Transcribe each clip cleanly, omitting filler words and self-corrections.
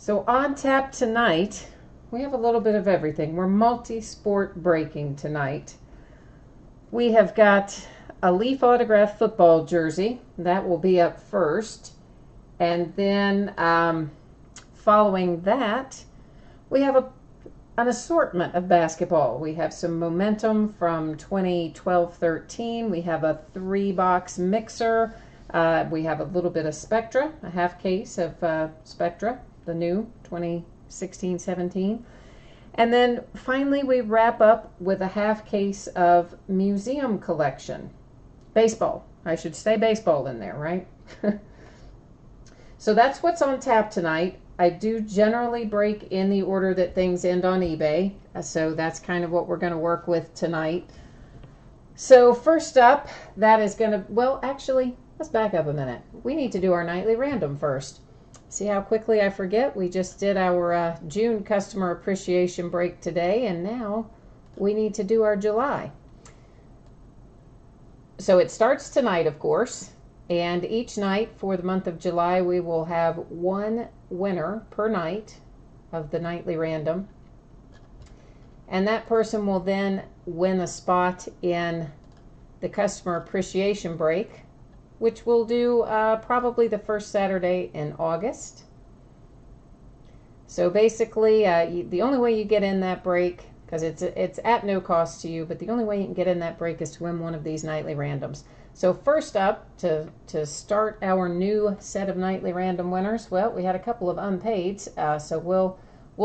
So on tap tonight, we have a little bit of everything. We're multi-sport breaking tonight. We have got a Leaf autograph football jersey. That will be up first. And then following that, we have an assortment of basketball. We have some Momentum from 2012-13. We have a 3-box mixer. We have a little bit of Spectra, a half case of Spectra, the new 2016-17. And then finally we wrap up with a half case of museum collection. Baseball. I should say baseball in there, right? So that's what's on tap tonight. I do generally break in the order that things end on eBay. So that's kind of what we're going to work with tonight. So first up, that is going to, well, actually, let's back up a minute. We need to do our nightly random first. See how quickly I forget? We just did our June customer appreciation break today, and now we need to do our July. So it starts tonight, of course, and each night for the month of July, we will have one winner per night of the nightly random. And that person will then win a spot in the customer appreciation break, which we'll do probably the first Saturday in August. So basically, the only way you get in that break, because it's at no cost to you, but the only way you can get in that break is to win one of these nightly randoms. So first up, to start our new set of nightly random winners, well, we had a couple of unpaids, so we'll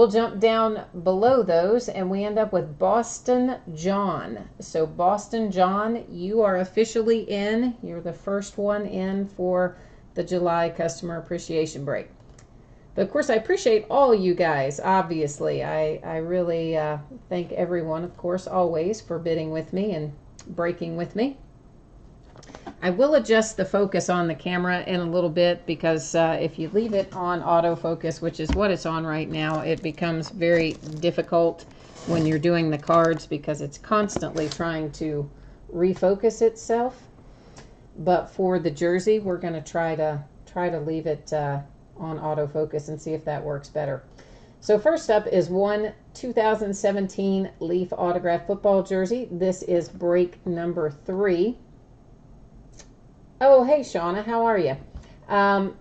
jump down below those, and we end up with Boston John. So Boston John, you are officially in. You're the first one in for the July customer appreciation break. But of course, I appreciate all you guys, obviously. I really thank everyone, of course, always for bidding with me and breaking with me. I will adjust the focus on the camera in a little bit because if you leave it on autofocus, which is what it's on right now, it becomes very difficult when you're doing the cards because it's constantly trying to refocus itself. But for the jersey, we're going to try to leave it on autofocus and see if that works better. So first up is one 2017 Leaf autograph football jersey. This is break number 3. Oh, hey, Shauna, how are you? I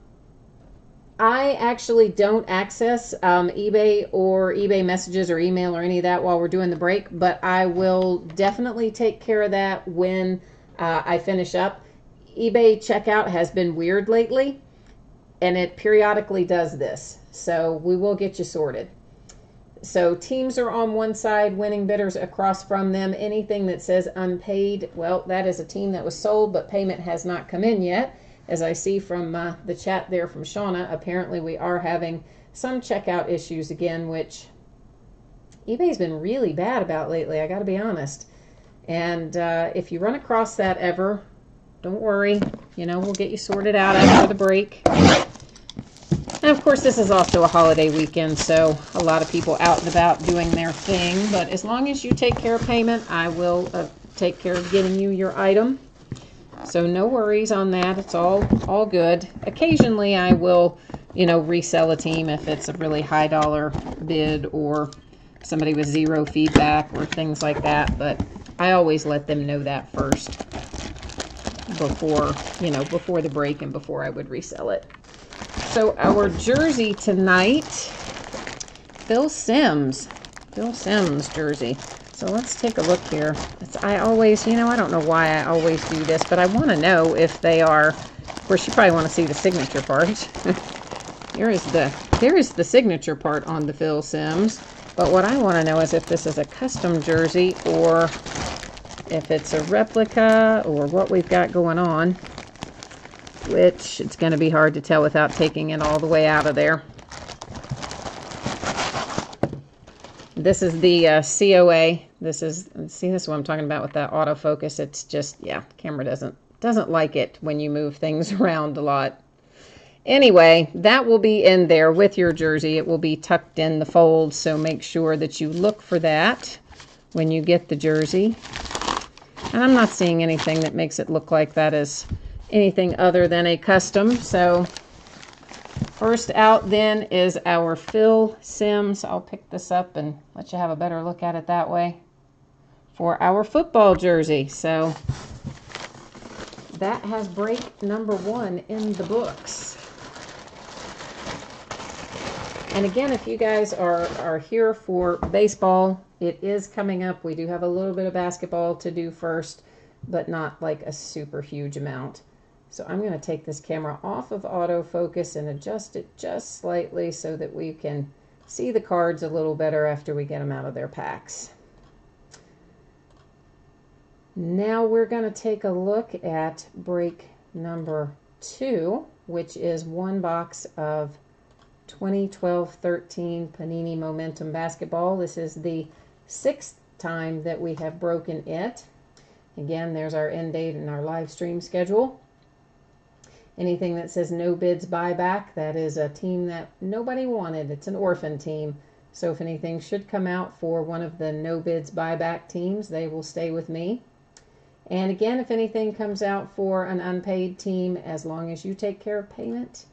actually don't access eBay or eBay messages or email or any of that while we're doing the break, but I will definitely take care of that when I finish up. eBay checkout has been weird lately, and it periodically does this, so we will get you sorted. So teams are on one side, winning bidders across from them. Anything that says unpaid, well, that is a team that was sold, but payment has not come in yet. As I see from the chat there from Shauna, apparently we are having some checkout issues again, which eBay's been really bad about lately, I got to be honest. And if you run across that ever, don't worry. You know, we'll get you sorted out after the break. And of course, this is also a holiday weekend, so a lot of people out and about doing their thing. But as long as you take care of payment, I will take care of getting you your item. So no worries on that. It's all good. Occasionally, I will, you know, resell a team if it's a really high dollar bid or somebody with zero feedback or things like that. But I always let them know that first before, you know, before the break and before I would resell it. So our jersey tonight, Phil Simms jersey. So let's take a look here. I always, you know, I don't know why I always do this, but I want to know if they are, of course you probably want to see the signature part. There is the signature part on the Phil Simms. But what I want to know is if this is a custom jersey or if it's a replica or what we've got going on. Which it's going to be hard to tell without taking it all the way out of there. This is the COA. This is, see, this is what I'm talking about with that autofocus. It's just, yeah, the camera doesn't like it when you move things around a lot. Anyway, that will be in there with your jersey. It will be tucked in the fold, so make sure that you look for that when you get the jersey. And I'm not seeing anything that makes it look like that is anything other than a custom, so First out then is our Phil Simms. I'll pick this up and let you have a better look at it that way. For our football jersey. So that has break number 1 in the books. And again, if you guys are here for baseball, it is coming up. We do have a little bit of basketball to do first, but not like a super huge amount. So I'm going to take this camera off of autofocus and adjust it just slightly so that we can see the cards a little better after we get them out of their packs. Now we're going to take a look at break number 2, which is 1 box of 2012-13 Panini Momentum Basketball. This is the 6th time that we have broken it. Again, there's our end date and our live stream schedule. Anything that says no bids buyback, that is a team that nobody wanted. It's an orphan team. So if anything should come out for one of the no bids buyback teams, they will stay with me. And again, if anything comes out for an unpaid team, as long as you take care of payment,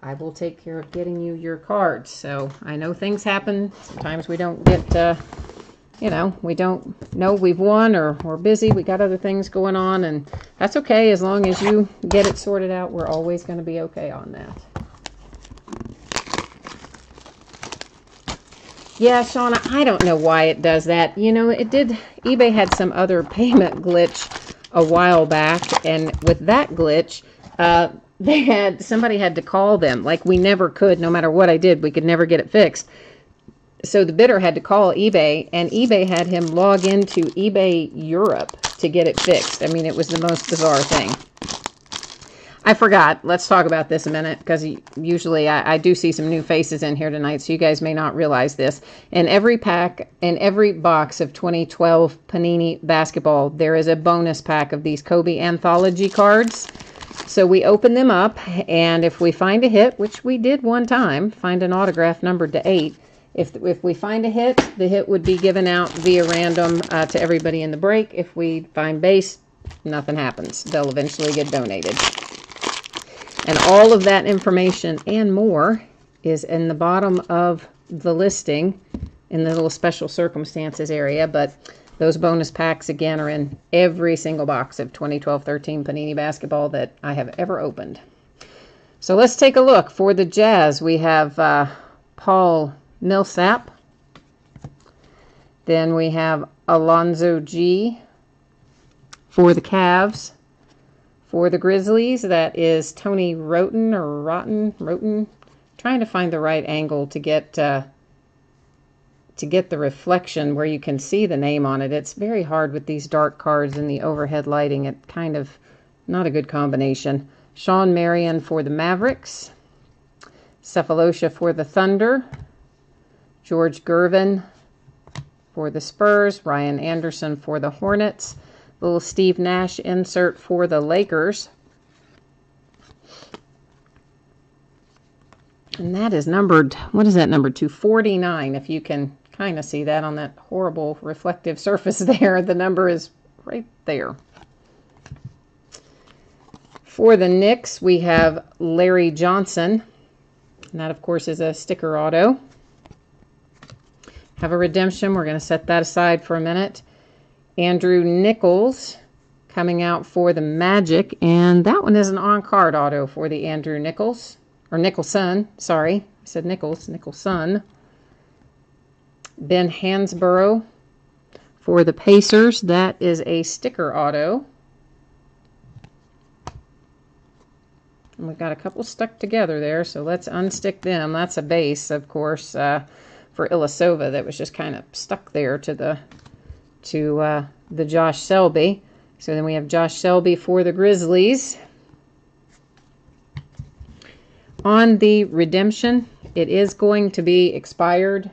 I will take care of getting you your cards. So I know things happen. Sometimes we don't get, we don't know we've won or we're busy. We got other things going on, and that's okay. As long as you get it sorted out, we're always going to be okay on that. Yeah, Shauna, I don't know why it does that. You know, it did. eBay had some other payment glitch a while back, and with that glitch, somebody had to call them. Like, we never could, no matter what I did, we could never get it fixed. So the bidder had to call eBay, and eBay had him log into eBay Europe to get it fixed. I mean, it was the most bizarre thing. I forgot. Let's talk about this a minute, because usually I do see some new faces in here tonight, so you guys may not realize this. In every pack, in every box of 2012 Panini Basketball, there is a bonus pack of these Kobe Anthology cards. So we open them up, and if we find a hit, which we did one time, find an autograph numbered to 8, if we find a hit, the hit would be given out via random to everybody in the break. If we find base, nothing happens. They'll eventually get donated. And all of that information and more is in the bottom of the listing in the little special circumstances area. But those bonus packs, again, are in every single box of 2012-13 Panini Basketball that I have ever opened. So let's take a look. For the Jazz, we have Paul Millsap. Then we have Alonzo G. For the Cavs. For the Grizzlies, that is Tony Roten or Roten. Trying to find the right angle to get the reflection where you can see the name on it. It's very hard with these dark cards and the overhead lighting. It kind of not a good combination. Sean Marion for the Mavericks. Cephalosha for the Thunder. George Gervin for the Spurs. Ryan Anderson for the Hornets. Little Steve Nash insert for the Lakers. And that is numbered, what is that numbered to? 49, if you can kind of see that on that horrible reflective surface there. The number is right there. For the Knicks, we have Larry Johnson. And that, of course, is a sticker auto. Have a redemption. We're going to set that aside for a minute. Andrew Nichols coming out for the Magic, and that one is an on-card auto for the Andrew Nichols, or Nicholson, sorry, I said Nichols, Nicholson. Ben Hansborough for the Pacers, that is a sticker auto. And we've got a couple stuck together there, so let's unstick them. That's a base, of course, for Ilyasova that was just kind of stuck there to the Josh Selby. So then we have Josh Selby for the Grizzlies. On the redemption, it is going to be expired,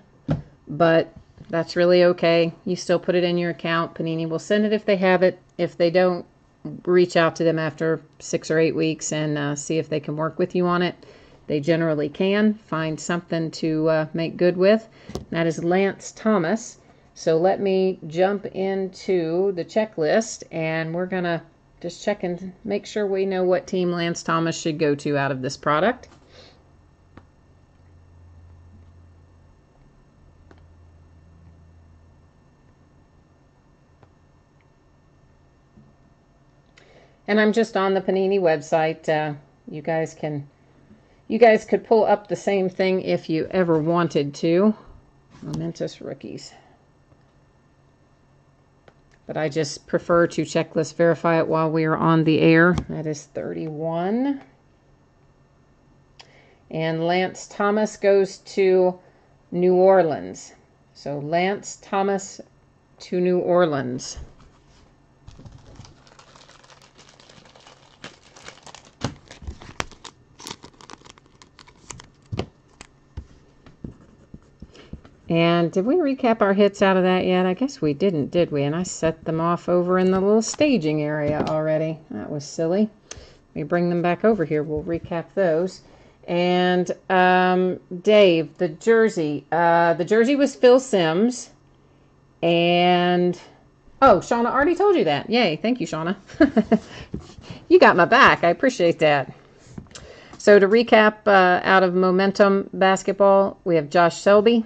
but that's really okay. You still put it in your account. Panini will send it if they have it. If they don't, reach out to them after 6 or 8 weeks and see if they can work with you on it. They generally can find something to make good with. That is Lance Thomas. So let me jump into the checklist, and we're going to just check and make sure we know what team Lance Thomas should go to out of this product. And I'm just on the Panini website. You guys could pull up the same thing if you ever wanted to. Momentous rookies. But I just prefer to checklist verify it while we are on the air. That is 31. And Lance Thomas goes to New Orleans. So Lance Thomas to New Orleans. And did we recap our hits out of that yet? I guess we didn't, did we? And I set them off over in the little staging area already. That was silly. We bring them back over here. We'll recap those. And Dave, the jersey. The jersey was Phil Simms. And, oh, Shauna already told you that. Yay. Thank you, Shauna. You got my back. I appreciate that. So to recap out of Momentum Basketball, we have Josh Selby,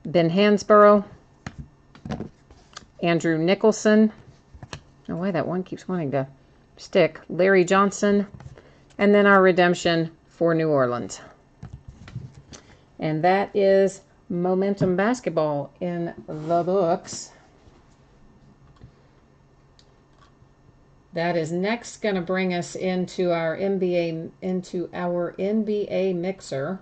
Ben Hansborough, Andrew Nicholson. Oh, why that one keeps wanting to stick. Larry Johnson. And then our redemption for New Orleans. And that is Momentum Basketball in the books. That is next going to bring us into our NBA mixer.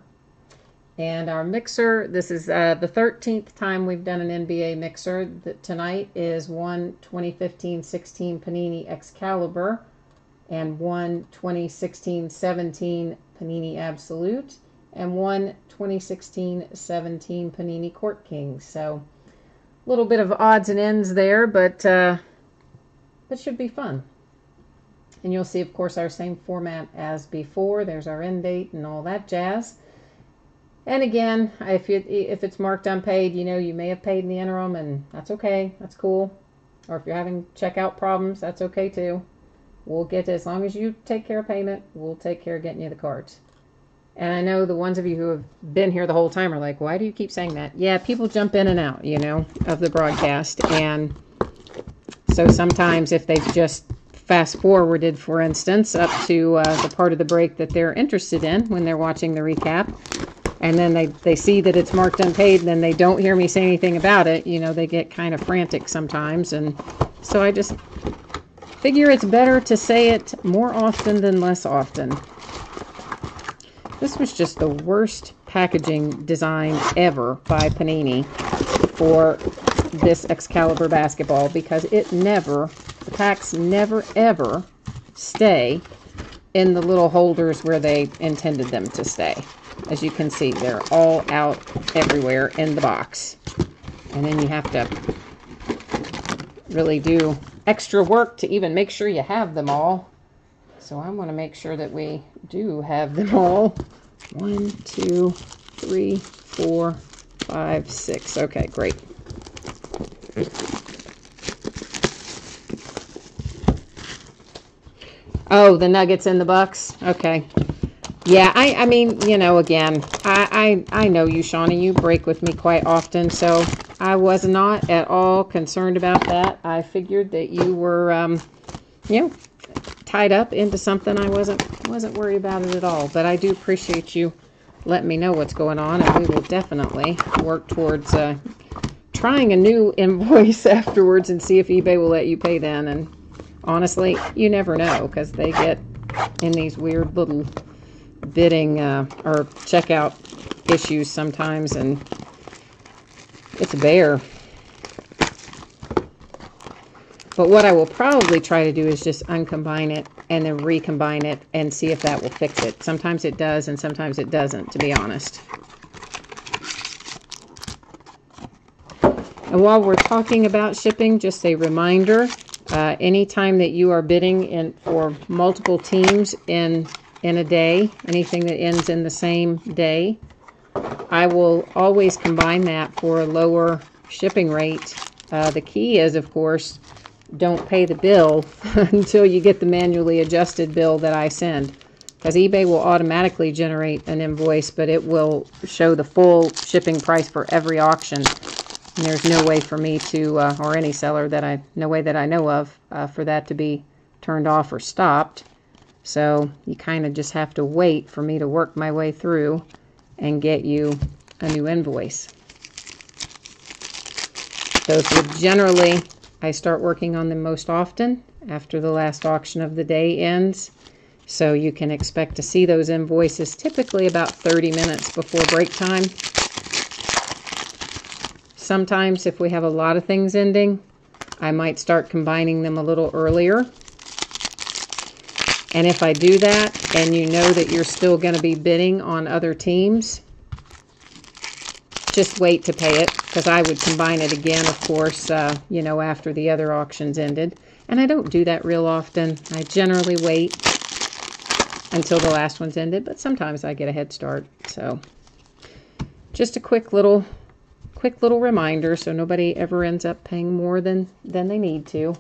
And our mixer, this is the 13th time we've done an NBA mixer. Tonight is one 2015-16 Panini Excalibur and one 2016-17 Panini Absolute and one 2016-17 Panini Court Kings. So a little bit of odds and ends there, but that should be fun. And you'll see, of course, our same format as before. There's our end date and all that jazz. And again, if it's marked unpaid, you know, you may have paid in the interim, and that's okay. That's cool. Or if you're having checkout problems, that's okay too. We'll get to, as long as you take care of payment, we'll take care of getting you the cards. And I know the ones of you who have been here the whole time are like, why do you keep saying that? Yeah, people jump in and out, you know, of the broadcast. And so sometimes if they've just fast forwarded, for instance, up to the part of the break that they're interested in when they're watching the recap, and then they see that it's marked unpaid, and then they don't hear me say anything about it, you know, they get kind of frantic sometimes. And so I just figure it's better to say it more often than less often. This was just the worst packaging design ever by Panini for this Excalibur basketball, because the packs never ever stay in the little holders where they intended them to stay. As you can see, they're all out everywhere in the box. And then you have to really do extra work to even make sure you have them all. So I want to make sure that we do have them all. 1, 2, 3, 4, 5, 6. Okay, great. Oh, the Nuggets and the Bucks. Okay. Yeah, I mean, you know, again, I know you, Shawnee. You break with me quite often, so I was not at all concerned about that. I figured that you were, you know, tied up into something. I wasn't worried about it at all. But I do appreciate you letting me know what's going on, and we will definitely work towards trying a new invoice afterwards and see if eBay will let you pay then. And honestly, you never know, because they get in these weird little bidding or checkout issues sometimes, and it's a bear. But what I will probably try to do is just uncombine it and then recombine it and see if that will fix it. Sometimes it does and sometimes it doesn't, to be honest. And while we're talking about shipping, just a reminder, anytime that you are bidding for multiple teams in a day, anything that ends in the same day, I will always combine that for a lower shipping rate. The key is, of course, don't pay the bill until you get the manually adjusted bill that I send, because eBay will automatically generate an invoice, but it will show the full shipping price for every auction. And there's no way for me to, or any seller no way that I know of, for that to be turned off or stopped. So you kind of just have to wait for me to work my way through and get you a new invoice. Those would generally, I start working on them most often after the last auction of the day ends. So you can expect to see those invoices typically about 30 minutes before break time. Sometimes if we have a lot of things ending, I might start combining them a little earlier. And if I do that and you know that you're still going to be bidding on other teams, just wait to pay it, because I would combine it again, of course, you know, after the other auctions ended. And I don't do that real often. I generally wait until the last one's ended, but sometimes I get a head start. So just a quick little reminder so nobody ever ends up paying more than they need to.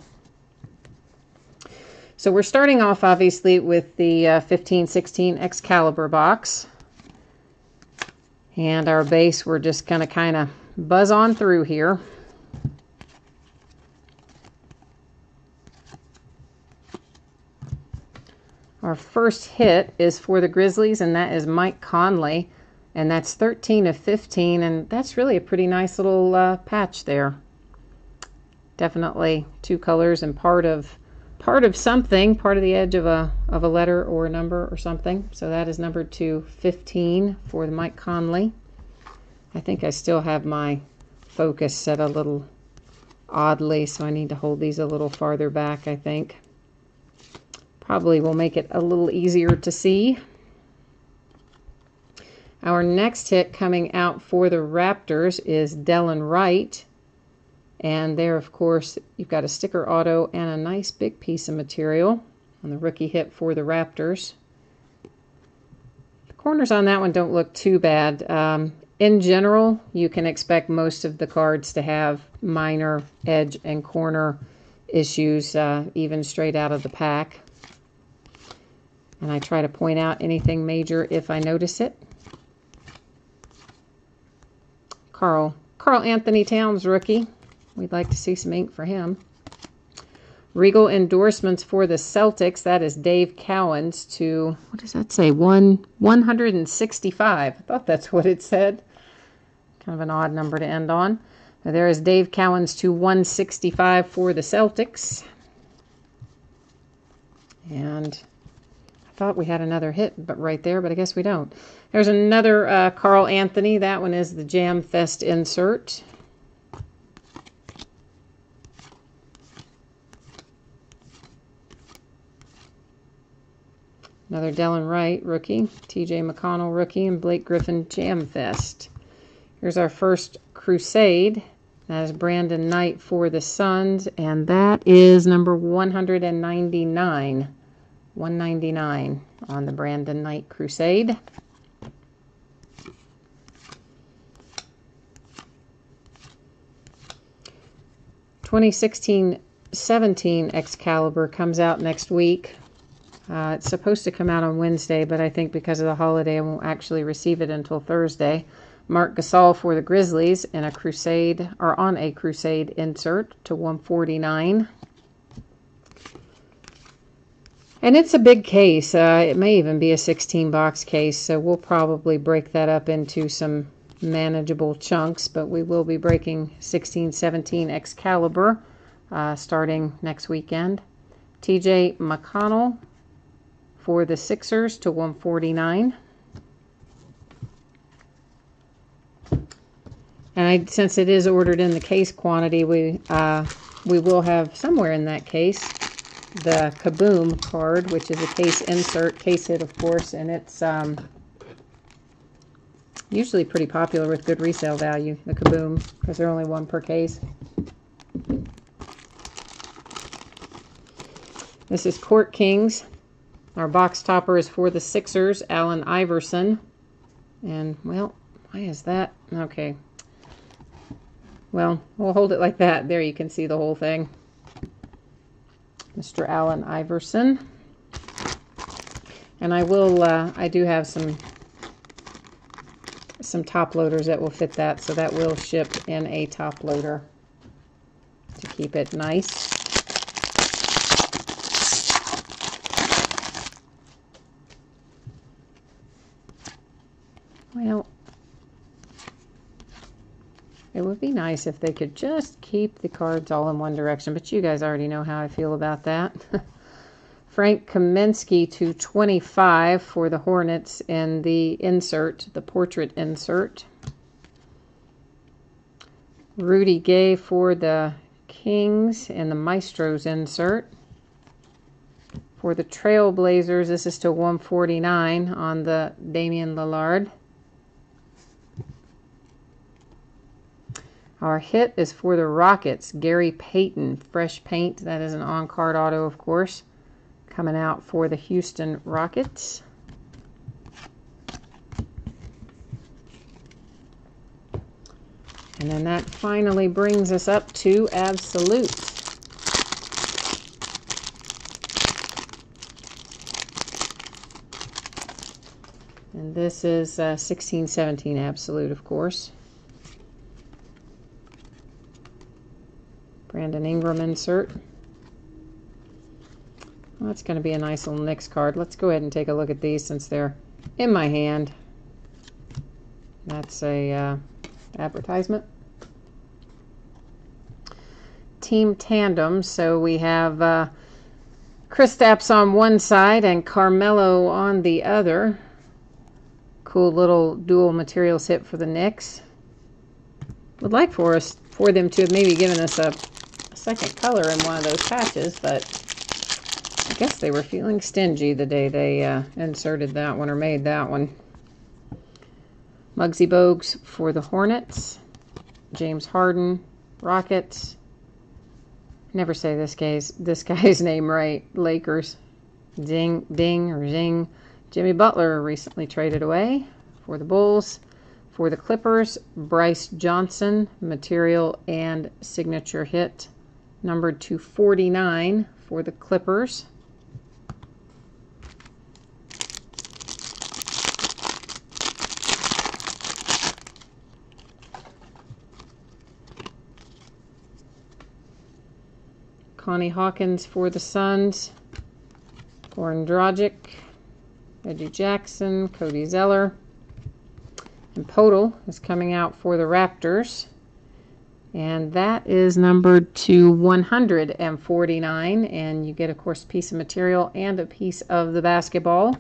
So we're starting off obviously with the 15-16 Excalibur box. And our base, we're just going to kind of buzz on through here. Our first hit is for the Grizzlies, and that is Mike Conley. And that's 13 of 15, and that's really a pretty nice little patch there. Definitely two colors and part of something, part of the edge of a letter or a number or something. So that is numbered to 15 for the Mike Conley. I think I still have my focus set a little oddly, so I need to hold these a little farther back, I think. Probably will make it a little easier to see. Our next hit coming out for the Raptors is Jalen Wright. And there, of course, you've got a sticker auto and a nice big piece of material on the rookie hit for the Raptors. The corners on that one don't look too bad. In general, you can expect most of the cards to have minor edge and corner issues, even straight out of the pack. And I try to point out anything major if I notice it. Carl Anthony Towns, rookie. We'd like to see some ink for him. Regal endorsements for the Celtics. That is Dave Cowens to, what does that say? 165. I thought that's what it said. Kind of an odd number to end on. There is Dave Cowens to 165 for the Celtics. And I thought we had another hit but right there, but I guess we don't. There's another Carl Anthony. That one is the Jam Fest insert. Another Jalen Wright, rookie. TJ McConnell, rookie. And Blake Griffin, Jam Fest. Here's our first Crusade. That is Brandon Knight for the Suns. And that is number 199. 199 on the Brandon Knight Crusade. (2016-17) Excalibur comes out next week. It's supposed to come out on Wednesday, but I think because of the holiday, I won't actually receive it until Thursday. Mark Gasol for the Grizzlies in a Crusade, or on a Crusade insert to 149. And it's a big case. It may even be a 16-box case, so we'll probably break that up into some manageable chunks, but we will be breaking 16-17 Excalibur starting next weekend. TJ McConnell for the Sixers to 149. And since it is ordered in the case quantity, we will have somewhere in that case the Kaboom card, which is a case insert, case hit, of course, and it's usually pretty popular with good resale value, the Kaboom, because they're only one per case. This is Court Kings. Our box topper is for the Sixers, Allen Iverson. And, well, why is that? Okay. Well, we'll hold it like that. There you can see the whole thing. Mr. Allen Iverson. And I will, I do have some top loaders that will fit that, so that will ship in a top loader to keep it nice. It would be nice if they could just keep the cards all in one direction, but you guys already know how I feel about that. Frank Kaminsky to 25 for the Hornets in the insert, the portrait insert. Rudy Gay for the Kings in the Maestros insert. For the Trailblazers, this is to 149 on the Damian Lillard. Our hit is for the Rockets, Gary Payton, fresh paint. That is an on-card auto, of course, coming out for the Houston Rockets. And then that finally brings us up to Absolute. And this is 16-17 Absolute, of course. Brandon Ingram insert. Well, that's going to be a nice little Knicks card. Let's go ahead and take a look at these since they're in my hand. That's a advertisement. Team tandem. So we have Kristaps on one side and Carmelo on the other. Cool little dual materials hit for the Knicks. Would like for them to have maybe given us a second color in one of those patches, but I guess they were feeling stingy the day they inserted that one or made that one. Muggsy Bogues for the Hornets. James Harden, Rockets. Never say this guy's name right. Lakers. Ding or zing. Jimmy Butler recently traded away for the Bulls. For the Clippers, Bryce Johnson, material and signature hit, numbered to 49 for the Clippers. Connie Hawkins for the Suns. Goran Dragic, Reggie Jackson, Cody Zeller. And Podol is coming out for the Raptors. And that is numbered to 149. And you get, of course, a piece of material and a piece of the basketball.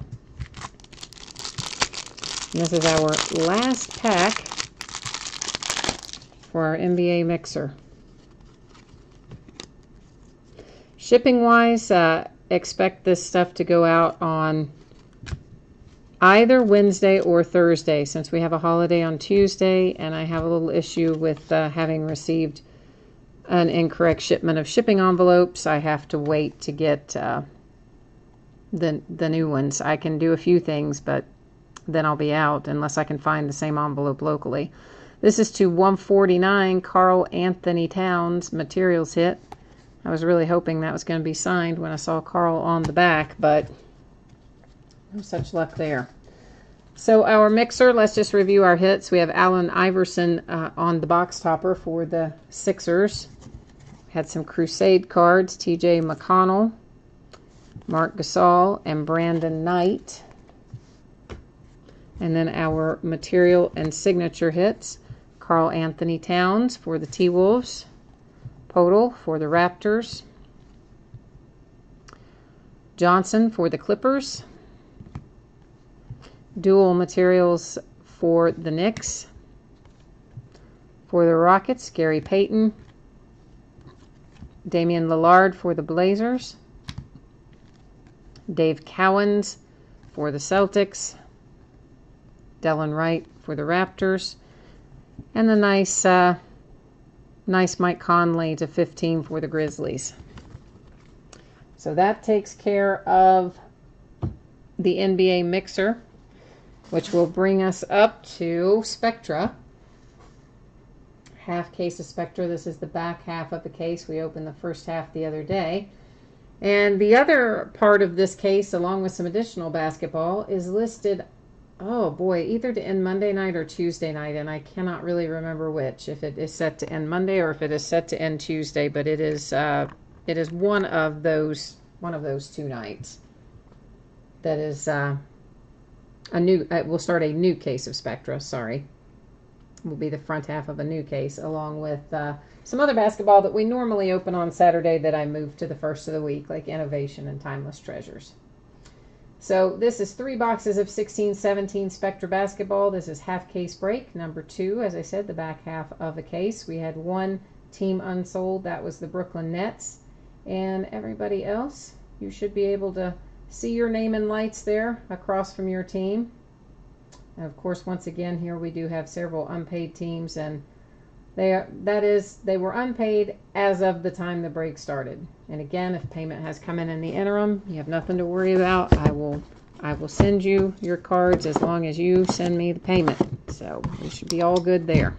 And this is our last pack for our NBA mixer. Shipping-wise, expect this stuff to go out on either Wednesday or Thursday, since we have a holiday on Tuesday, and I have a little issue with having received an incorrect shipment of shipping envelopes. I have to wait to get the new ones. I can do a few things, but then I'll be out unless I can find the same envelope locally. This is to 149, Karl Anthony Towns, materials hit. I was really hoping that was going to be signed when I saw Karl on the back, but no such luck there. So our mixer, let's just review our hits. We have Allen Iverson on the box topper for the Sixers. Had some Crusade cards, TJ McConnell, Marc Gasol, and Brandon Knight. And then our material and signature hits, Karl Anthony Towns for the T-Wolves, Podol for the Raptors, Johnson for the Clippers, dual materials for the Knicks, for the Rockets, Gary Payton, Damian Lillard for the Blazers, Dave Cowens for the Celtics, Delon Wright for the Raptors, and the nice Mike Conley to 15 for the Grizzlies. So that takes care of the NBA mixer, which will bring us up to Spectra. Half case of Spectra. This is the back half of the case. We opened the first half the other day. And the other part of this case, along with some additional basketball, is listed, oh boy, either to end Monday night or Tuesday night, and I cannot really remember which, if it is set to end Monday or if it is set to end Tuesday, but it is one of those 2 nights. That is we'll start a new case of Spectra, sorry. will be the front half of a new case, along with some other basketball that we normally open on Saturday that I moved to the first of the week, like Innovation and Timeless Treasures. So this is 3 boxes of 16-17 Spectra Basketball. This is half case break, number 2. As I said, the back half of a case. We had one team unsold. That was the Brooklyn Nets. And everybody else, you should be able to see your name in lights there across from your team. And of course, once again, here we do have several unpaid teams, and they were unpaid as of the time the break started. And again, if payment has come in the interim, you have nothing to worry about. I will send you your cards as long as you send me the payment. So we should be all good there.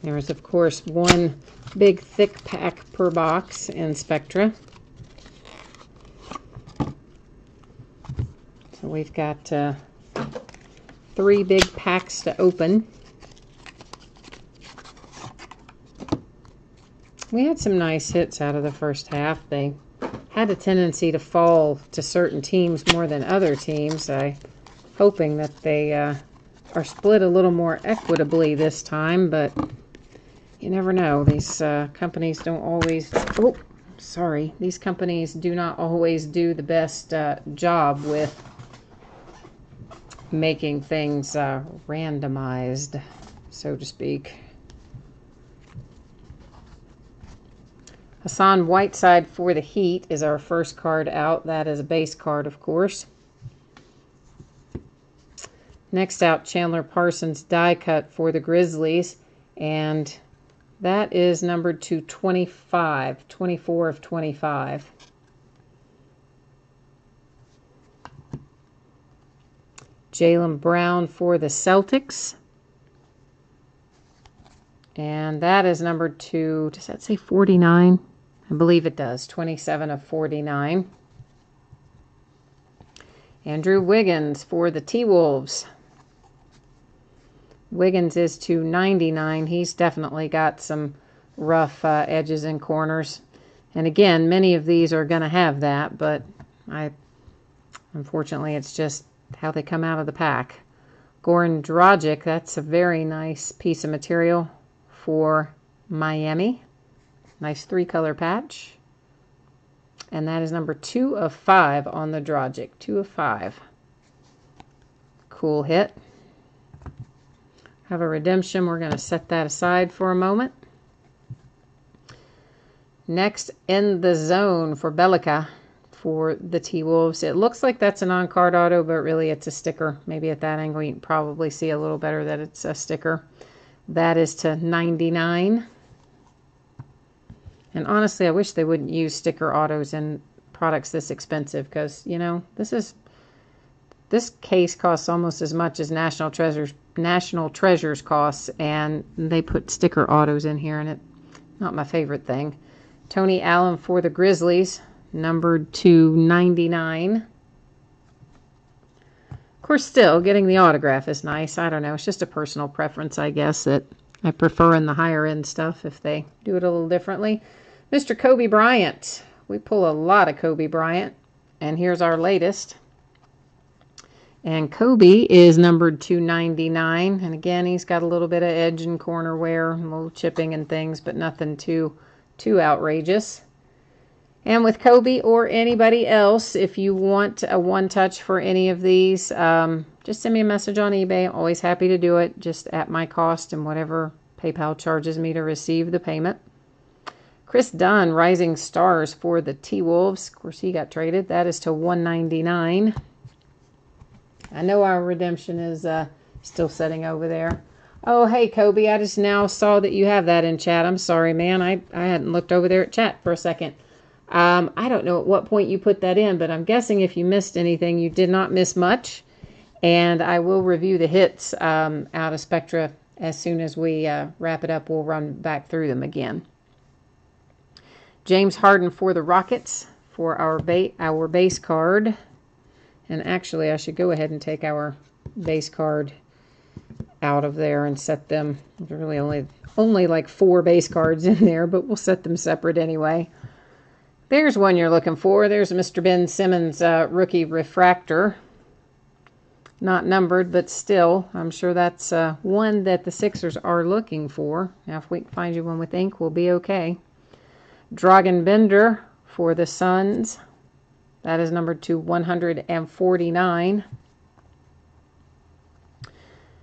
There's, of course, one big thick pack per box in Spectra. So we've got 3 big packs to open. We had some nice hits out of the first half. They had a tendency to fall to certain teams more than other teams. I'm hoping that they are split a little more equitably this time, but you never know. These companies don't always... Oh, sorry. These companies do not always do the best job with making things randomized, so to speak. Hassan Whiteside for the Heat is our first card out. That is a base card, of course. Next out, Chandler Parsons die cut for the Grizzlies, and that is numbered to 25, 24 of 25. Jalen Brown for the Celtics. And that is numbered to, does that say 49? I believe it does, 27 of 49. Andrew Wiggins for the T-Wolves. Wiggins is to 99. He's definitely got some rough edges and corners. And again, many of these are going to have that, but unfortunately, it's just how they come out of the pack. Goran Dragic, that's a very nice piece of material for Miami. Nice 3-color patch. And that is number 2 of 5 on the Dragic. 2 of 5. Cool hit. Have a redemption. We're going to set that aside for a moment. Next, In the Zone for Belica for the T-Wolves. It looks like that's an on-card auto, but really it's a sticker. Maybe at that angle you can probably see a little better that it's a sticker. That is to 99. And honestly, I wish they wouldn't use sticker autos in products this expensive, because, you know, this case costs almost as much as National Treasures costs, and they put sticker autos in here, and it's not my favorite thing. Tony Allen for the Grizzlies, numbered to 99. Of course, still, getting the autograph is nice. I don't know. It's just a personal preference, I guess, that I prefer in the higher-end stuff if they do it a little differently. Mr. Kobe Bryant. We pull a lot of Kobe Bryant, and here's our latest. And Kobe is numbered to 99. And again, he's got a little bit of edge and corner wear, a little chipping and things, but nothing too outrageous. And with Kobe or anybody else, if you want a one-touch for any of these, just send me a message on eBay. I'm always happy to do it, just at my cost and whatever PayPal charges me to receive the payment. Chris Dunn, Rising Stars for the T-Wolves. Of course, he got traded. That is to 199. I know our redemption is still sitting over there. Oh, hey, Kobe, I just now saw that you have that in chat. I'm sorry, man. I hadn't looked over there at chat for a second. I don't know at what point you put that in, but I'm guessing if you missed anything, you did not miss much. And I will review the hits out of Spectra as soon as we wrap it up. We'll run back through them again. James Harden for the Rockets for our base card. And actually, I should go ahead and take our base card out of there and set them. There's really only like 4 base cards in there, but we'll set them separate anyway. There's one you're looking for. There's Mr. Ben Simmons rookie refractor. Not numbered, but still, I'm sure that's one that the Sixers are looking for. Now, if we can find you one with ink, we'll be okay. Dragan Bender for the Suns. That is numbered to 149.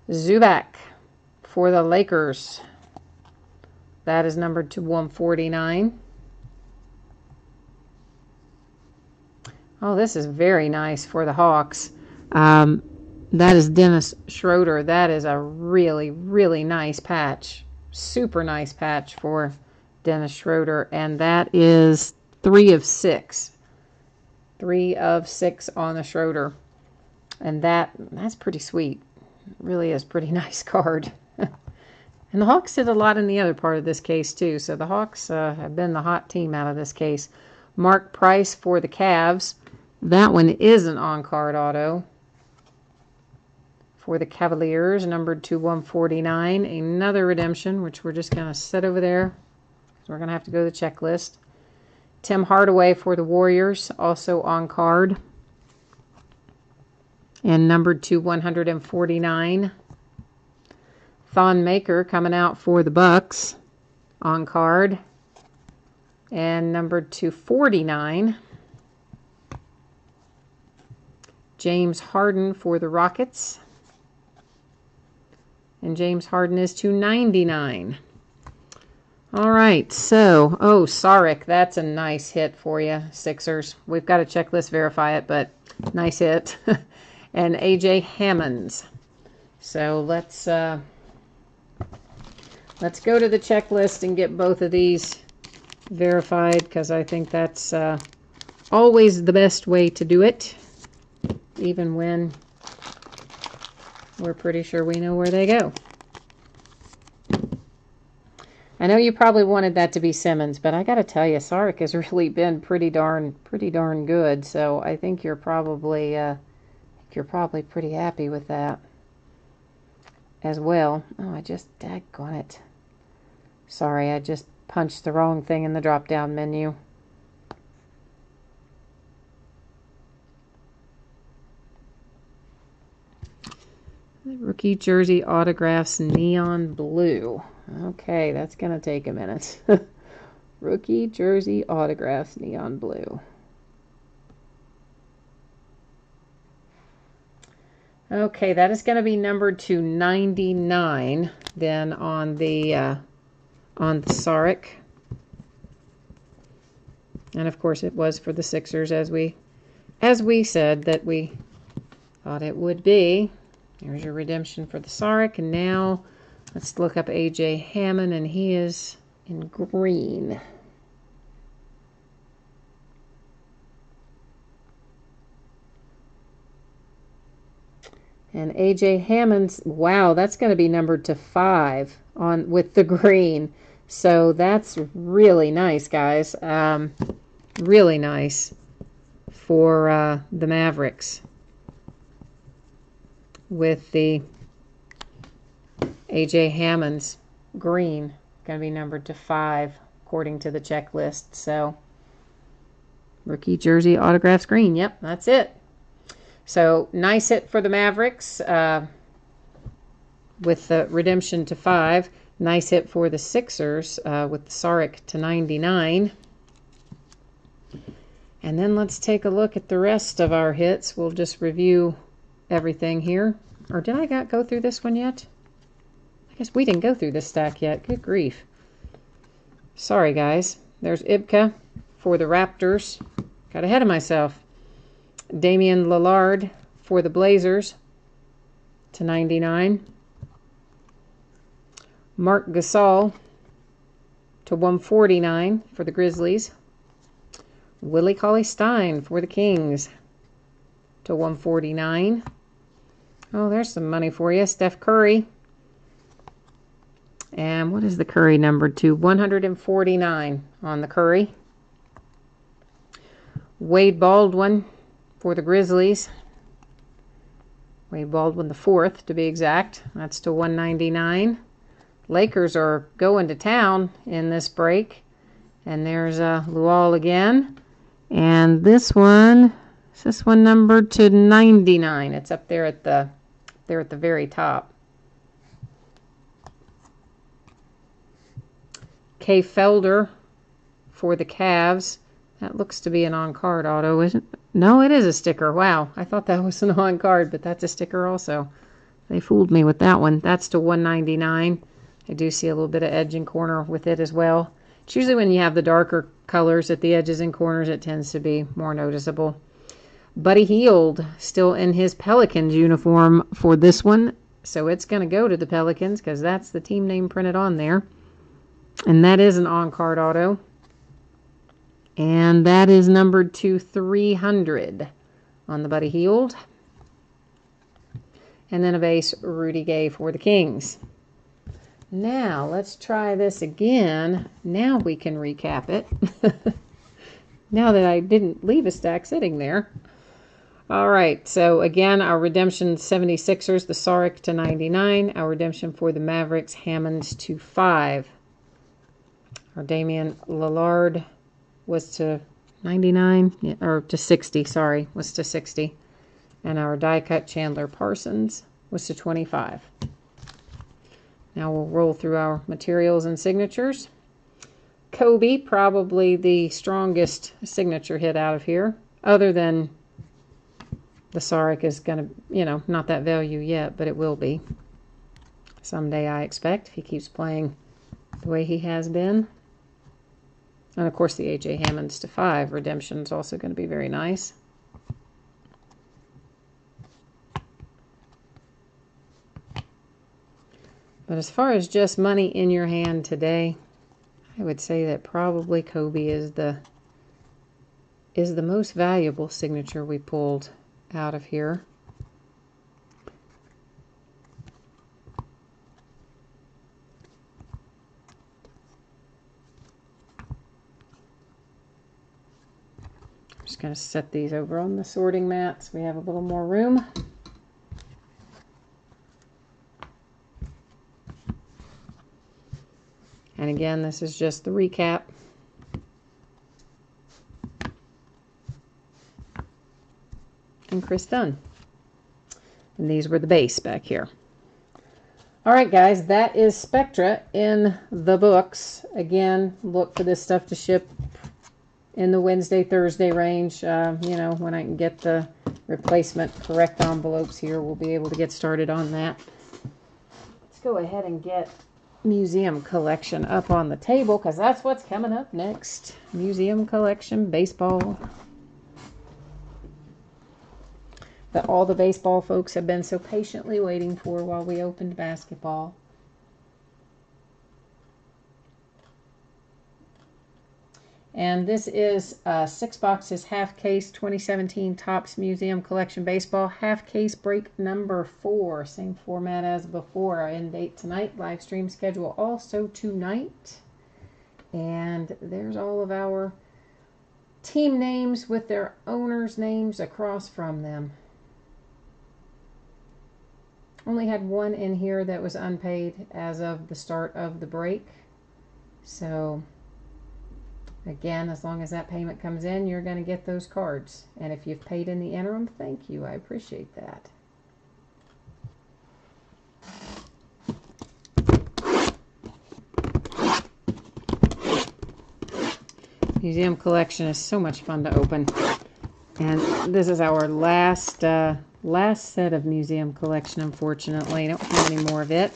Zubac for the Lakers. That is numbered to 149. Oh, this is very nice for the Hawks. That is Dennis Schroeder. That is a really, really nice patch. Super nice patch for Dennis Schroeder. And that is 3 of 6. 3 of 6 on the Schroeder. And that's pretty sweet. It really is a pretty nice card. And the Hawks did a lot in the other part of this case, too. So the Hawks have been the hot team out of this case. Mark Price for the Cavs. That one is an on-card auto. For the Cavaliers, numbered to 149. Another redemption, which we're just going to set over there. We're going to have to go to the checklist. Tim Hardaway for the Warriors, also on card. And numbered to 149. Thon Maker coming out for the Bucks, on card. And numbered to 49. James Harden for the Rockets. And James Harden is to 99. All right, so, Saric, that's a nice hit for you, Sixers. We've got to checklist verify it, but nice hit. And A.J. Hammonds. So let's go to the checklist and get both of these verified, because I think that's always the best way to do it, even when we're pretty sure we know where they go. I know you probably wanted that to be Simmons, but I got to tell you, Saric has really been pretty darn good. So I think you're probably pretty happy with that as well. Oh, I just daggone it. Sorry, I just punched the wrong thing in the drop-down menu. Rookie jersey autographs, neon blue. Okay, that's going to take a minute. Rookie jersey autographs, neon blue. Okay, that is going to be numbered to 99 then on the Saric. And of course it was for the Sixers as we said that we thought it would be. There's your redemption for the Saric. And now let's look up A.J. Hammond, and he is in green. And A.J. Hammond's, wow, that's going to be numbered to 5 with the green. So that's really nice, guys. Really nice for the Mavericks. With the A.J. Hammond's green going to be numbered to 5 according to the checklist. So rookie jersey autographs green. Yep, that's it. So nice hit for the Mavericks with the redemption to 5. Nice hit for the Sixers with the Saric to 99. And then let's take a look at the rest of our hits. We'll just review everything here. Or did I go through this one yet? I guess we didn't go through this stack yet. Good grief. Sorry, guys. There's Ibka for the Raptors. Got ahead of myself. Damian Lillard for the Blazers to 99. Marc Gasol to 149 for the Grizzlies. Willie Cauley-Stein for the Kings to 149. Oh, there's some money for you. Steph Curry. And what is the Curry numbered to? 149 on the Curry. Wade Baldwin for the Grizzlies. Wade Baldwin the 4th, to be exact. That's to 199. Lakers are going to town in this break. And there's Luol again. And this one, is this one numbered to 99? It's up there at the very top. Kay Felder for the Cavs. That looks to be an on-card auto, isn't it? No, it is a sticker. Wow, I thought that was an on-card, but that's a sticker also. They fooled me with that one. That's to 199. I do see a little bit of edge and corner with it as well. It's usually when you have the darker colors at the edges and corners, it tends to be more noticeable. Buddy Hield still in his Pelicans uniform for this one. So it's going to go to the Pelicans because that's the team name printed on there. And that is an on-card auto. And that is numbered to 300 on the Buddy Hield. And then a base Rudy Gay for the Kings. Now, let's try this again. Now we can recap it. Now that I didn't leave a stack sitting there. All right, so again, our redemption 76ers, the Saric to 99. Our redemption for the Mavericks, Hammonds to 5. Our Damian Lillard was to 99, or to 60, sorry, was to 60. And our die cut Chandler Parsons was to 25. Now we'll roll through our materials and signatures. Kobe, probably the strongest signature hit out of here, other than the Saric is going to, not that value yet, but it will be. Someday, I expect, if he keeps playing the way he has been. And, of course, the A.J. Hammonds to 5 redemption is also going to be very nice. But as far as just money in your hand today, I would say that probably Kobe is the most valuable signature we pulled out of here. I'm just going to set these over on the sorting mat so we have a little more room. And again, this is just the recap. And Chris Dunn. And these were the base back here. All right, guys, that is Spectra in the books. Again, look for this stuff to ship in the Wednesday, Thursday range. When I can get the replacement correct envelopes here, we'll be able to get started on that. Let's go ahead and get Museum Collection up on the table because that's what's coming up next. Museum Collection Baseball. That all the baseball folks have been so patiently waiting for while we opened basketball. And this is 6 boxes, half case, 2017 Topps Museum Collection Baseball, half case break number 4. Same format as before. Our end date tonight, live stream schedule also tonight. And there's all of our team names with their owners' names across from them. Only had one in here that was unpaid as of the start of the break. So again, as long as that payment comes in, you're going to get those cards. And if you've paid in the interim, thank you. I appreciate that. Museum Collection is so much fun to open. And this is our last set of Museum Collection, unfortunately. I don't have any more of it.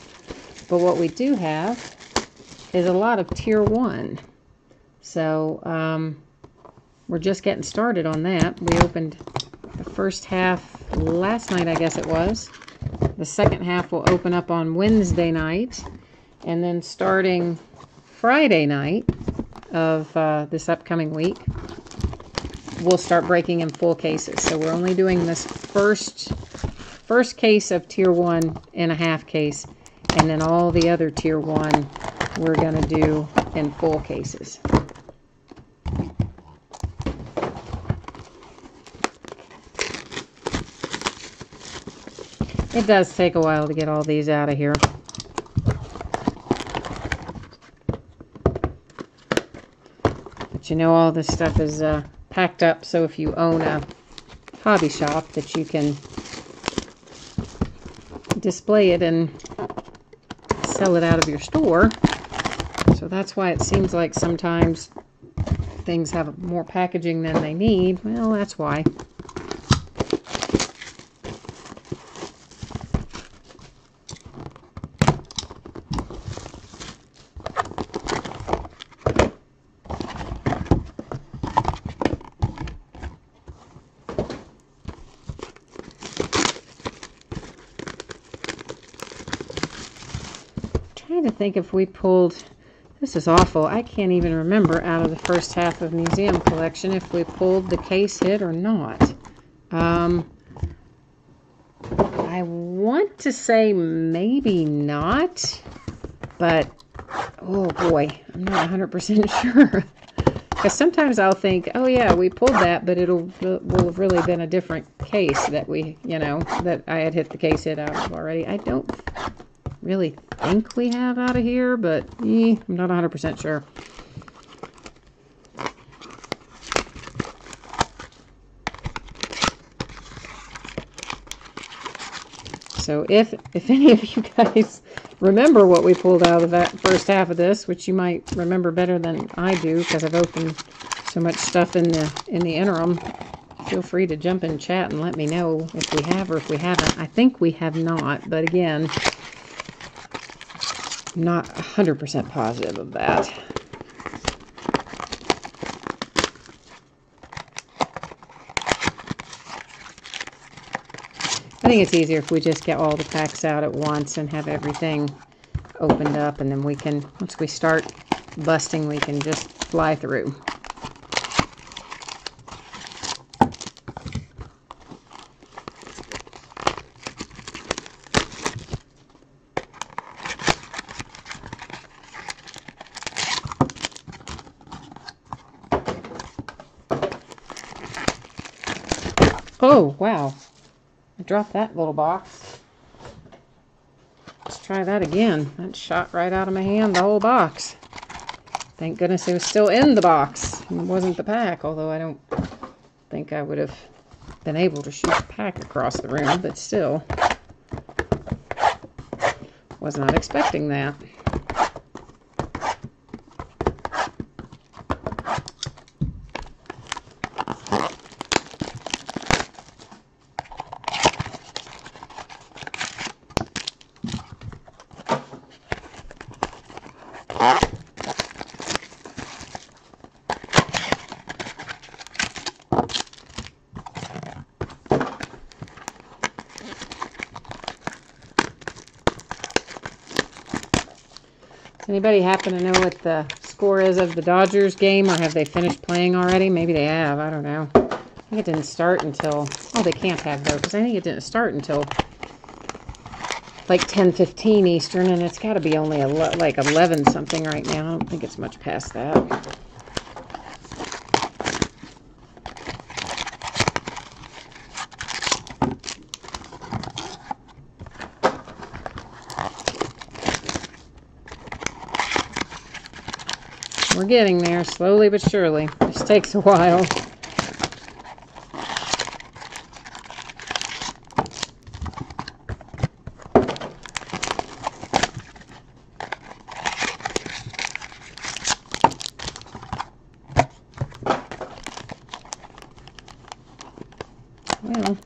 But what we do have is a lot of Tier 1. So we're just getting started on that. We opened the first half last night, I guess it was. The second half will open up on Wednesday night. And then starting Friday night of this upcoming week, we'll start breaking in full cases. So we're only doing this first first case of tier 1 in a half case, and then all the other tier 1 we're going to do in full cases. It does take a while to get all these out of here. But you know, all this stuff is packed up, so if you own a hobby shop, that you can display it and sell it out of your store. So that's why it seems like sometimes things have more packaging than they need. Well, that's why. Trying to think if we pulled, this is awful, I can't even remember out of the first half of Museum Collection if we pulled the case hit or not. I want to say maybe not, but oh boy, I'm not 100% sure. Because sometimes I'll think, oh yeah, we pulled that, but will have really been a different case that we, you know, that I had hit the case hit out of already. I don't really think we have out of here, but I'm not 100% sure. So if any of you guys remember what we pulled out of that first half of this, which you might remember better than I do because I've opened so much stuff in the interim, feel free to jump in chat and let me know if we have or if we haven't. I think we have not, but again, not 100% positive of that. I think it's easier if we just get all the packs out at once and have everything opened up, and then we can, once we start busting, we can just fly through. Oh, wow. I dropped that little box. Let's try that again. That shot right out of my hand, the whole box. Thank goodness it was still in the box. It wasn't the pack, although I don't think I would have been able to shoot the pack across the room, but still. Was not expecting that. Anybody happen to know what the score is of the Dodgers game, or have they finished playing already? Maybe they have. I don't know. I think it didn't start until... Oh, they can't have, though, because I think it didn't start until like 10:15 Eastern, and it's got to be only like 11 something right now. I don't think it's much past that. We're getting there, slowly but surely. This takes a while. Well,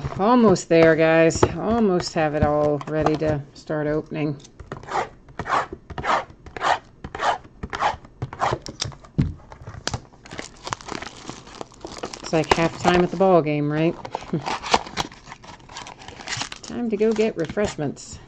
oh, almost there, guys. Almost have it all ready to start opening. It's like halftime at the ball game, right? Time to go get refreshments.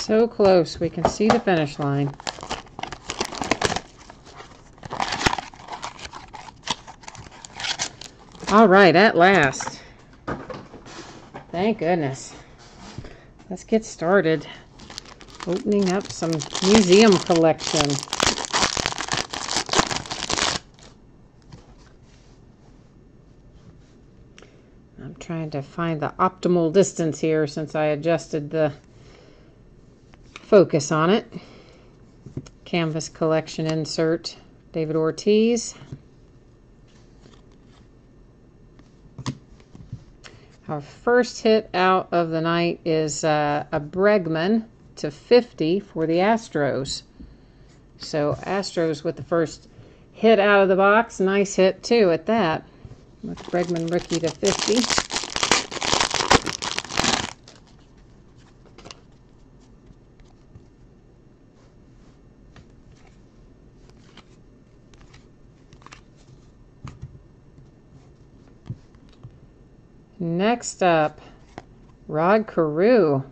So close, we can see the finish line. All right, at last. Thank goodness. Let's get started. Opening up some museum collection. I'm trying to find the optimal distance here since I adjusted the focus on it. Canvas collection insert, David Ortiz. Our first hit out of the night is a Bregman /50 for the Astros. So Astros with the first hit out of the box. Nice hit too at that. With Bregman rookie /50. Next up, Rod Carew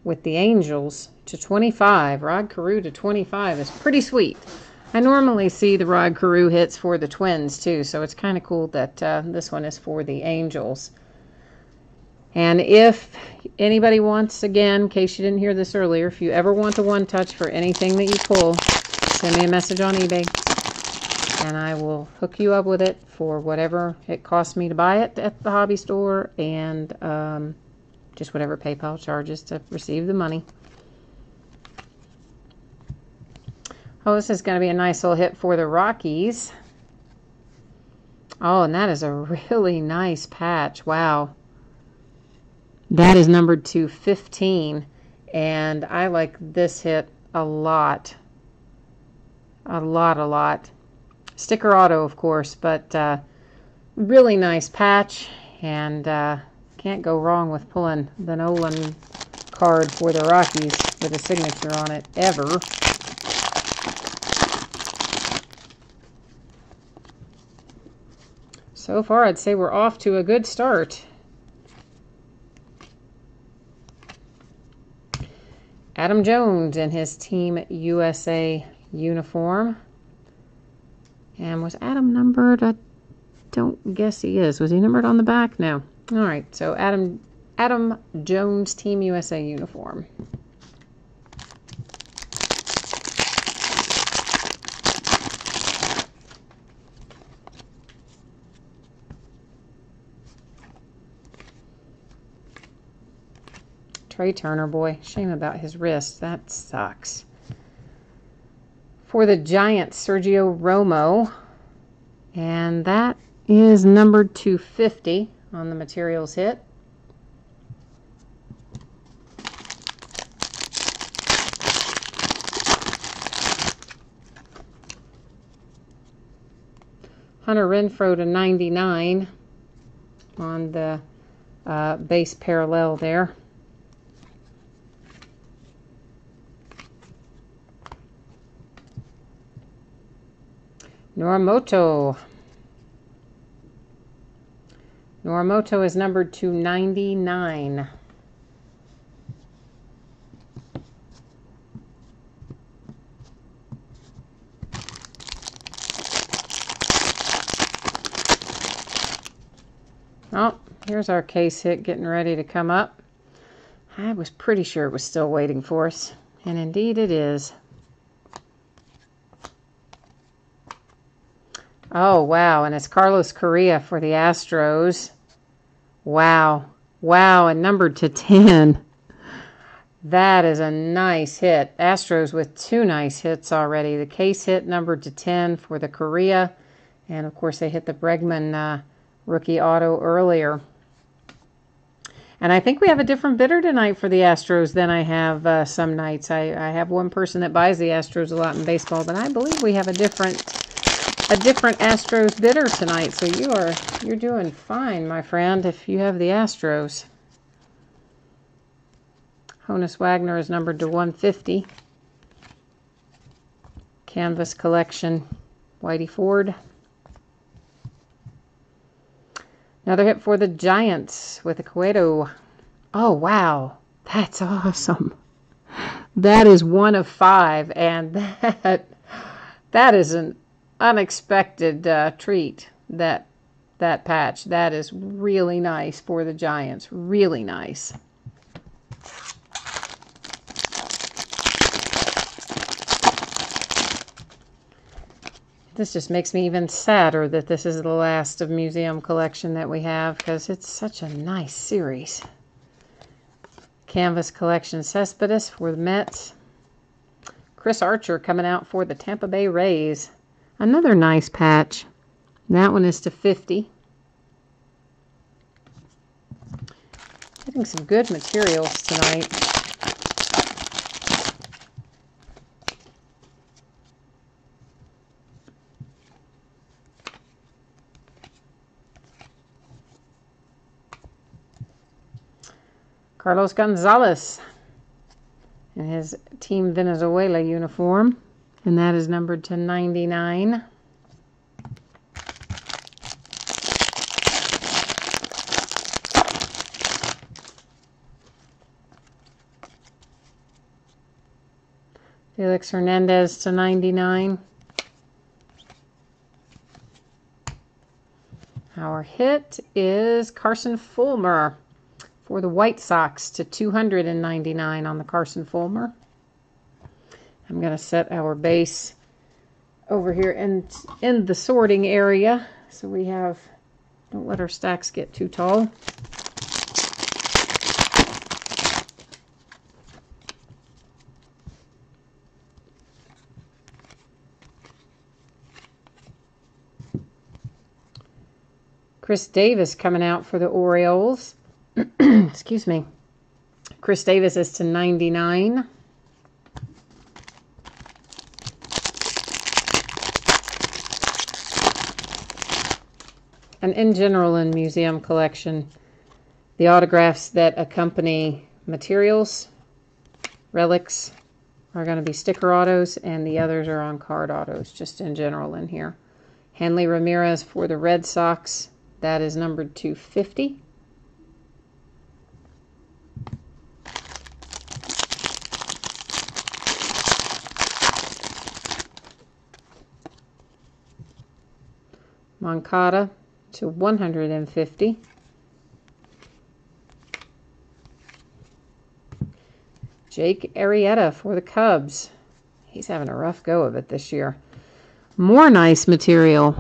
with the Angels /25. Rod Carew /25 is pretty sweet. I normally see the Rod Carew hits for the Twins too, so it's kind of cool that this one is for the Angels. And if anybody wants, again, in case you didn't hear this earlier, if you ever want a one-touch for anything that you pull, send me a message on eBay. And I will hook you up with it for whatever it costs me to buy it at the hobby store, and just whatever PayPal charges to receive the money. Oh, this is going to be a nice little hit for the Rockies. Oh, and that is a really nice patch. Wow. That is numbered /15, and I like this hit a lot. A lot. Sticker auto, of course, but really nice patch, and can't go wrong with pulling the Nolan card for the Rockies with a signature on it, ever. So far, I'd say we're off to a good start. Adam Jones in his Team USA uniform. And was Adam numbered? I don't guess he is. Was he numbered on the back? No. All right, so Adam Jones Team USA uniform. Trey Turner, boy. Shame about his wrist. That sucks. For the Giants, Sergio Romo. And that is numbered /50 on the materials hit. Hunter Renfroe /99 on the base parallel there. Norimoto is numbered /99. Oh, here's our case hit getting ready to come up. I was pretty sure it was still waiting for us, and indeed it is. Oh, wow, and it's Carlos Correa for the Astros. Wow, Wow, and numbered to 10. That is a nice hit. Astros with 2 nice hits already. The case hit numbered to 10 for the Korea. And, of course, they hit the Bregman rookie auto earlier. And I think we have a different bidder tonight for the Astros than I have some nights. I have one person that buys the Astros a lot in baseball, but I believe we have a different Astros bidder tonight. So you're doing fine, my friend, if you have the Astros. Honus Wagner is numbered to 150. Canvas Collection, Whitey Ford. Another hit for the Giants with a Cueto. Oh, wow. That's awesome. That is 1 of 5, and that is an unexpected treat, that patch. That is really nice for the Giants. Really nice. This just makes me even sadder that this is the last of Museum Collection that we have, because it's such a nice series. Canvas Collection Cespedes for the Mets. Chris Archer coming out for the Tampa Bay Rays. Another nice patch. That one is to 50. Getting some good materials tonight. Carlos Gonzalez in his Team Venezuela uniform, and that is numbered to 99. Felix Hernandez to 99. Our hit is Carson Fulmer for the White Sox to 299 on the Carson Fulmer. I'm going to set our base over here in the sorting area, so we have, don't let our stacks get too tall. Chris Davis coming out for the Orioles. Excuse me. Chris Davis is to 99. And in general, in Museum Collection, the autographs that accompany materials, relics, are going to be sticker autos, and the others are on card autos, just in general in here. Hanley Ramirez for the Red Sox. That is numbered to 50. Moncada to 150. Jake Arrieta for the Cubs. He's having a rough go of it this year. More nice material.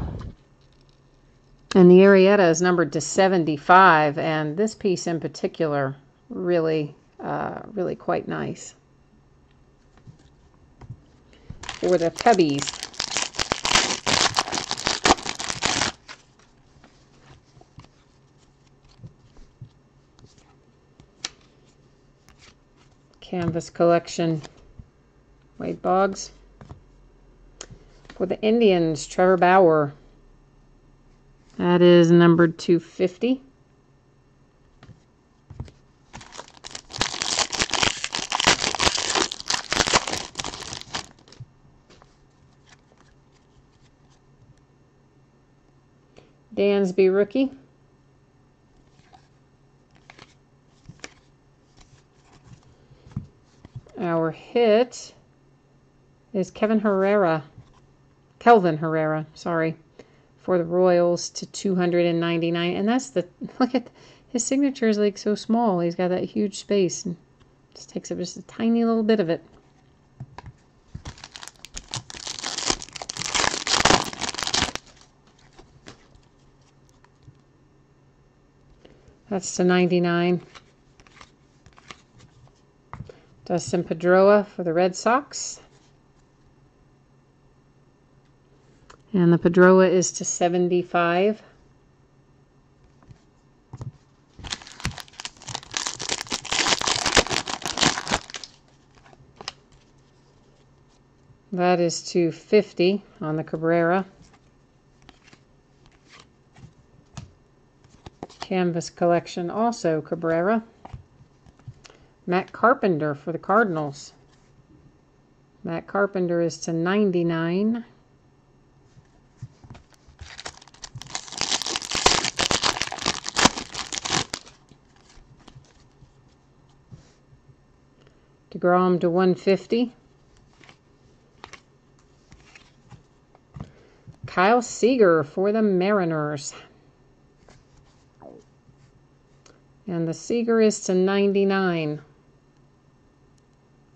And the Arrieta is numbered to 75, and this piece in particular, really quite nice. For the Cubbies. Canvas Collection, Wade Boggs. For the Indians, Trevor Bauer. That is numbered 250. Dansby rookie. Our hit is Kelvin Herrera, sorry, for the Royals to 299. And that's the, look at, his signature is like so small. He's got that huge space and just takes up just a tiny little bit of it. That's to 99. Dustin Pedroia for the Red Sox. And the Pedroia is to 75. That is to 50 on the Cabrera. Canvas collection, also Cabrera. Matt Carpenter for the Cardinals. Matt Carpenter is to 99. DeGrom to 150. Kyle Seager for the Mariners. And the Seager is to 99.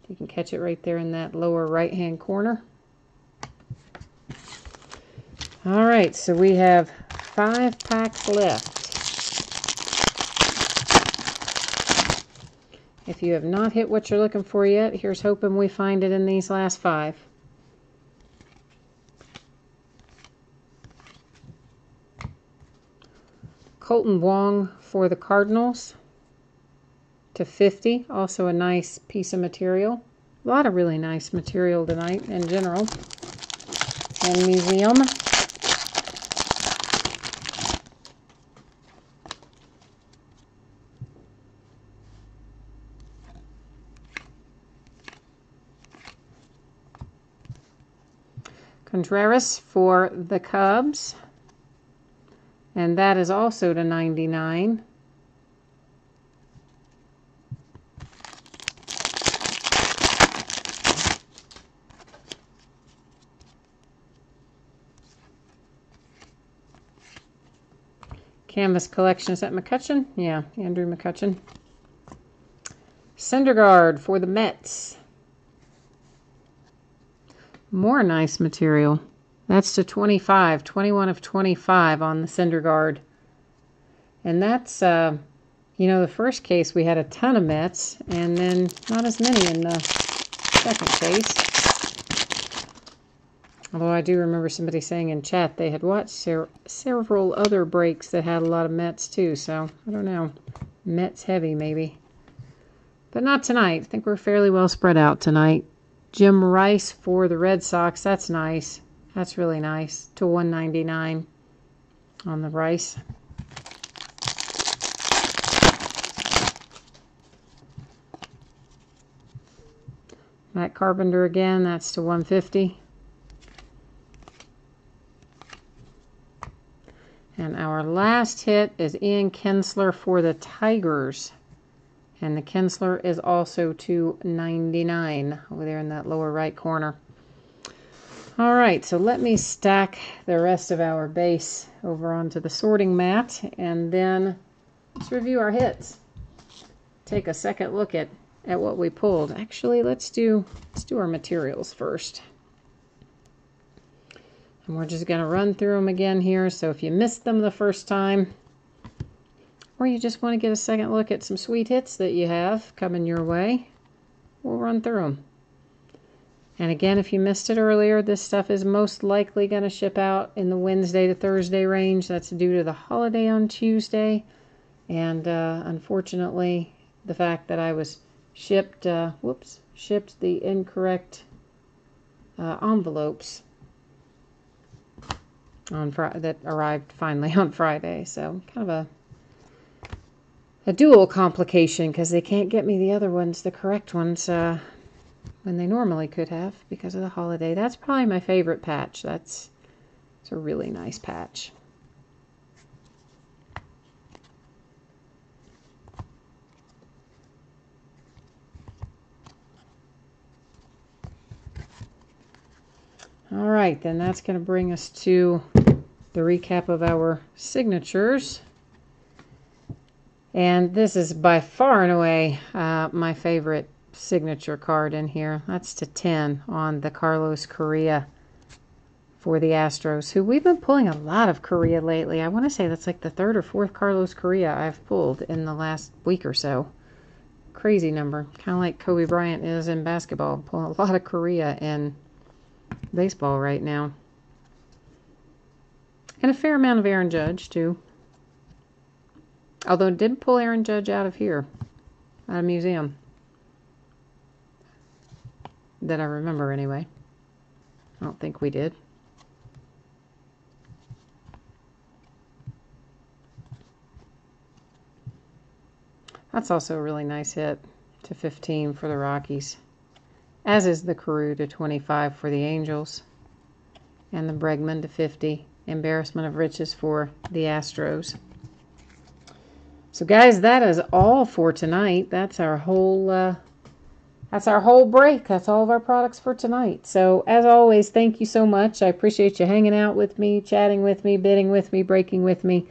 You can catch it right there in that lower right-hand corner. All right, so we have 5 packs left. If you have not hit what you're looking for yet, here's hoping we find it in these last 5. Colton Wong for the Cardinals to 50. Also a nice piece of material. A lot of really nice material tonight in general. And museum. Contreras for the Cubs. And that is also to 99. Canvas collection, is that McCutchen? Yeah, Andrew McCutchen. Syndergaard for the Mets. More nice material. That's to 25, 21 of 25 on the Syndergaard. And that's, you know, the first case we had a ton of Mets, and then not as many in the second case. Although I do remember somebody saying in chat they had watched several other breaks that had a lot of Mets too, so I don't know. Mets heavy maybe. But not tonight. I think we're fairly well spread out tonight. Jim Rice for the Red Sox. That's nice. That's really nice. To 199 on the Rice. Matt Carpenter again. That's to 150. And our last hit is Ian Kinsler for the Tigers. And the Kinsler is also to 99 over there in that lower right corner. All right, so let me stack the rest of our base over onto the sorting mat, and then let's review our hits. Take a second look at what we pulled. Actually, let's do our materials first. And we're just going to run through them again here, so if you missed them the first time, or you just want to get a second look at some sweet hits that you have coming your way, we'll run through them. And again, if you missed it earlier, this stuff is most likely going to ship out in the Wednesday to Thursday range. That's due to the holiday on Tuesday. And unfortunately, the fact that I was shipped the incorrect envelopes on that arrived finally on Friday. So kind of a dual complication, because they can't get me the other ones, the correct ones, when they normally could have because of the holiday. That's probably my favorite patch. It's a really nice patch. All right, then that's going to bring us to the recap of our signatures. And this is by far and away my favorite signature card in here. That's to 10 on the Carlos Correa for the Astros, who we've been pulling a lot of Correa lately. I want to say that's like the third or fourth Carlos Correa I've pulled in the last week or so. Crazy number. Kind of like Kobe Bryant is in basketball. I'm pulling a lot of Correa in baseball right now. And a fair amount of Aaron Judge, too. Although, didn't pull Aaron Judge out of here. Out of museum. That I remember, anyway. I don't think we did. That's also a really nice hit to 15 for the Rockies. As is the Carew to 25 for the Angels. And the Bregman to 50. Embarrassment of riches for the Astros. So guys, that is all for tonight. That's our whole break. That's all of our products for tonight. So as always, thank you so much. I appreciate you hanging out with me, chatting with me, bidding with me, breaking with me.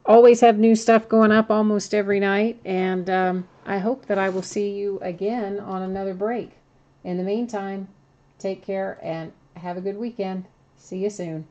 Always have new stuff going up almost every night, and I hope that I will see you again on another break. In the meantime, take care and have a good weekend. See you soon.